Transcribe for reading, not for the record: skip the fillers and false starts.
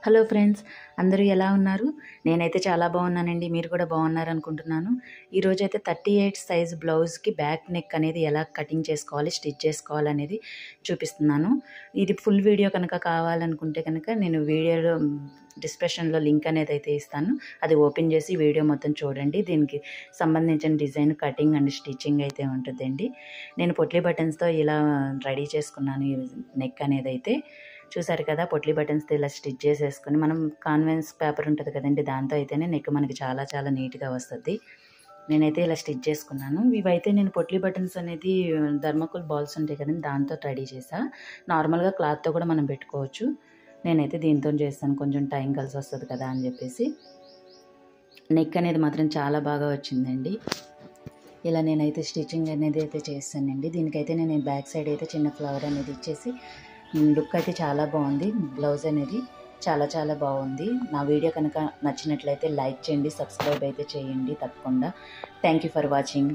Hello friends, అందరూ ఎలా ఉన్నారు? నేనైతే చాలా బాగున్నానండి. మీరు కూడా బాగున్నారనుకుంటున్నాను. ఈరోజైతే 38 సైజ్ బ్లౌజ్కి బ్యాక్ నెక్ అనేది ఎలా కటింగ్ చేసుకోవాలి, స్టిచ్ చేసుకోవాలనేది చూపిస్తున్నాను. ఇది ఫుల్ వీడియో కనుక కావాలనుకుంటే కనుక నేను వీడియోలో డిస్క్రిప్షన్లో లింక్ అనేది అయితే ఇస్తాను. అది ఓపెన్ చేసి వీడియో మొత్తం చూడండి. దీనికి సంబంధించిన డిజైన్, కటింగ్ అండ్ స్టిచ్చింగ్ అయితే ఉంటుందండి. నేను పొట్లీ బటన్స్తో ఇలా రెడీ చేసుకున్నాను. ఈ నెక్ అనేది అయితే చూసారు కదా. పొట్లీ బటన్స్తో ఇలా స్టిచ్ చేసేసుకొని మనం కాన్వెన్స్ పేపర్ ఉంటుంది కదండి, దాంతో అయితేనే నెక్ మనకి చాలా చాలా నీట్గా వస్తుంది. నేనైతే ఇలా స్టిచ్ చేసుకున్నాను. ఇవైతే నేను పొట్లీ బటన్స్ అనేది థర్మాకోల్ బాల్స్ ఉంటాయి కదండి, దాంతో రెడీ చేసా. నార్మల్గా క్లాత్తో కూడా మనం పెట్టుకోవచ్చు. నేనైతే దీంతో చేస్తాను, కొంచెం టైం కలిసి వస్తుంది కదా అని చెప్పేసి. నెక్ అనేది మాత్రం చాలా బాగా వచ్చిందండి. ఇలా నేనైతే స్టిచ్చింగ్ అనేది అయితే చేస్తానండి. దీనికైతే నేను బ్యాక్ సైడ్ అయితే చిన్న ఫ్లవర్ అనేది ఇచ్చేసి లుక్ అయితే చాలా బాగుంది. బ్లౌజ్ అనేది చాలా చాలా బాగుంది. నా వీడియో కనుక నచ్చినట్లయితే లైక్ చేయండి, సబ్స్క్రైబ్ అయితే చేయండి తప్పకుండా. Thank you for watching.